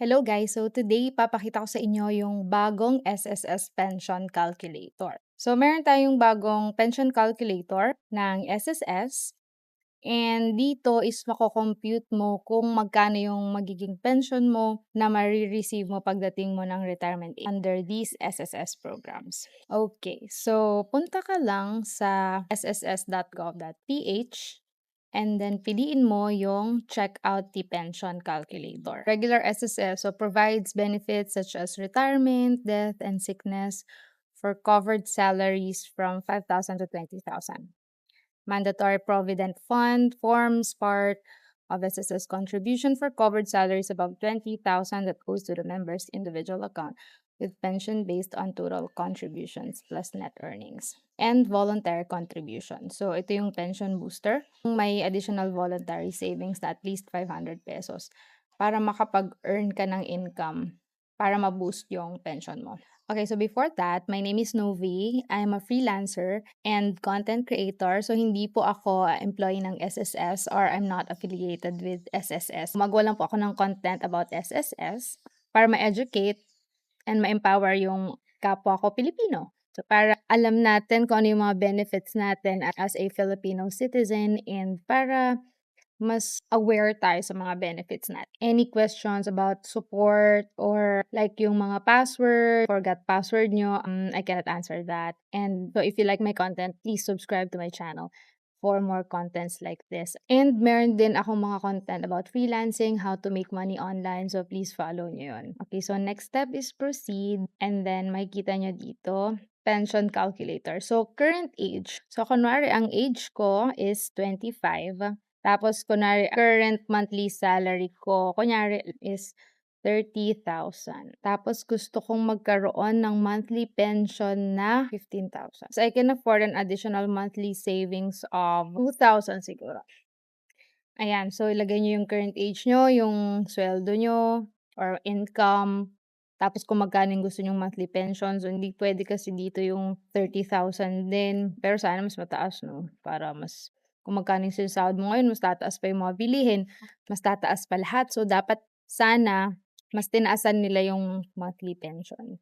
Hello guys! So today, papakita ko sa inyo yung bagong SSS Pension Calculator. So meron tayong bagong pension calculator ng SSS and dito is mako-compute mo kung magkano yung magiging pension mo na receive mo pagdating mo ng retirement age under these SSS programs. Okay, so punta ka lang sa sss.gov.ph and then piliin mo yung check out the pension calculator. Regular SSS provides benefits such as retirement, death, and sickness for covered salaries from 5,000 to 20,000. Mandatory Provident Fund forms part of SSS contribution for covered salaries above 20,000 that goes to the member's individual account with pension based on total contributions plus net earnings. And voluntary contribution. So, ito yung pension booster. May additional voluntary savings na at least 500 pesos para makapag-earn ka ng income para ma-boost yung pension mo. Okay, so before that, my name is Novi. I'm a freelancer and content creator. So, hindi po ako employee ng SSS or I'm not affiliated with SSS. Gumagawa lang po ako ng content about SSS para ma-educate and ma-empower yung kapwa ko Pilipino. So, para alam natin kung ano yung mga benefits natin as a Filipino citizen and para mas aware tayo sa mga benefits natin. Any questions about support or like yung mga password, forgot password nyo, I cannot answer that. And so if you like my content, please subscribe to my channel for more contents like this. And meron din akong mga content about freelancing, how to make money online. So please follow nyo yun. Okay, so next step is proceed. And then makikita nyo dito, pension calculator. So current age. So kunwari ang age ko is 25. Tapos, kunwari, current monthly salary ko, kunyari, is 30,000. Tapos, gusto kong magkaroon ng monthly pension na 15,000. So, I can afford an additional monthly savings of 2,000 siguro. Ayan. So, ilagay nyo yung current age nyo, yung sweldo nyo, or income. Tapos, kung magkano yung gusto nyong monthly pension. So, hindi pwede kasi dito yung 30,000 din. Pero sana mas mataas, no? Para mas kung magkano yung sinasahod mo ngayon, mas tataas pa yung mga bilihin, mas tataas pa lahat. So, dapat sana mas tinaasan nila yung monthly pension.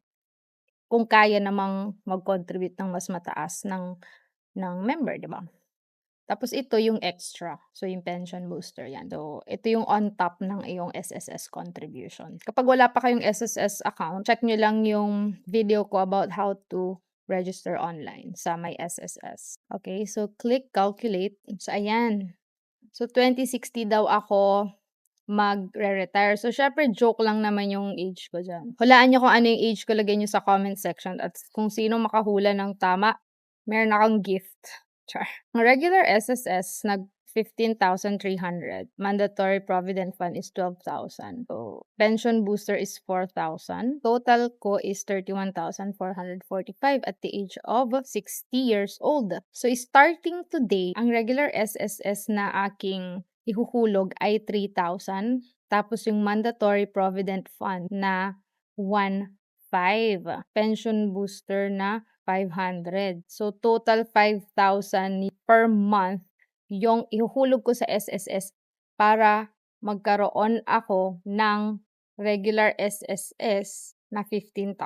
Kung kaya namang mag-contribute ng mas mataas ng member, di ba? Tapos ito yung extra. So, yung pension booster yan. So, ito yung on top ng iyong SSS contribution. Kapag wala pa kayong SSS account, check nyo lang yung video ko about how to register online sa my SSS. Okay, so click calculate. So, ayan. So, 2060 daw ako magre-retire. So, syempre, joke lang naman yung age ko dyan. Hulaan nyo kung ano yung age ko, lagay nyo sa comment section. At kung sino makahula ng tama, meron akong gift. Char. Ang regular SSS, nag 15,300. Mandatory Provident Fund is 12,000. So, pension booster is 4,000. Total ko is 31,445 at the age of 60 years old. So, starting today, ang regular SSS na aking ihuhulog ay 3,000. Tapos yung mandatory provident fund na 1,500. Pension booster na 500. So, total 5,000 per month yung ihuhulog ko sa SSS para magkaroon ako ng regular SSS na 15,000.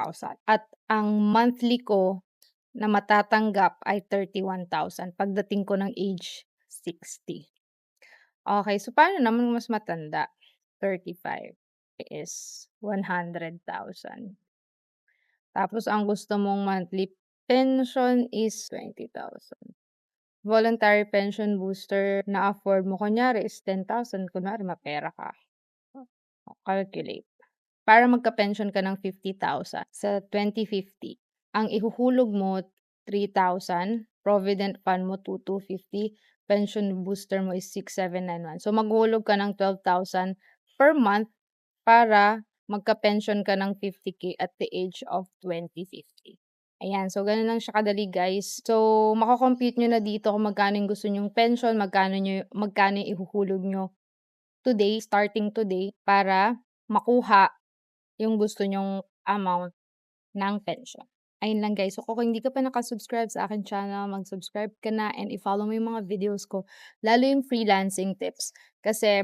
At ang monthly ko na matatanggap ay 31,000 pagdating ko ng age 60. Okay, so paano naman mas matanda? 35 is 100,000. Tapos ang gusto mong monthly pension is 20,000. Voluntary pension booster na afford mo kunyari is 10,000, kunwari mapera ka. Calculate. Para magka-pension ka ng 50,000 sa 2050, ang ihuhulog mo 3,000, provident fund mo 2,250, pension booster mo is 6,791. So maghuhulog ka ng 12,000 per month para magka-pension ka ng 50K at the age of 2050. Ayan, so ganun lang siya kadali guys. So mako-compute nyo na dito kung magkano yung gusto nyong pension, magkano yung ihuhulog nyo today, starting today, para makuha yung gusto nyong amount ng pension. Ayun lang guys. So kung hindi ka pa nakasubscribe sa akin channel, mag-subscribe ka na and i-follow mo yung mga videos ko, lalo yung freelancing tips. Kasi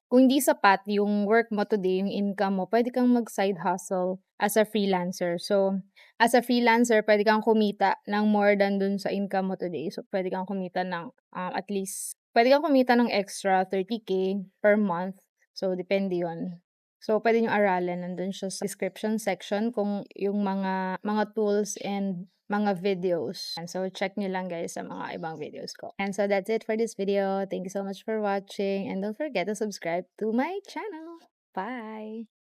Kung hindi sapat yung work mo today, yung income mo, puwede kang mag-side hustle as a freelancer. So, as a freelancer puwede kang kumita ng more than dun sa income mo today. So, puwede kang kumita ng, at least puwede kang kumita ng extra 30K per month. So, depende yun. So, puwede niyong aralin, nandun siya sa description section kung yung mga tools and mga videos. And so, check niyo lang guys sa mga ibang videos ko. And so, that's it for this video. Thank you so much for watching and don't forget to subscribe to my channel. Bye!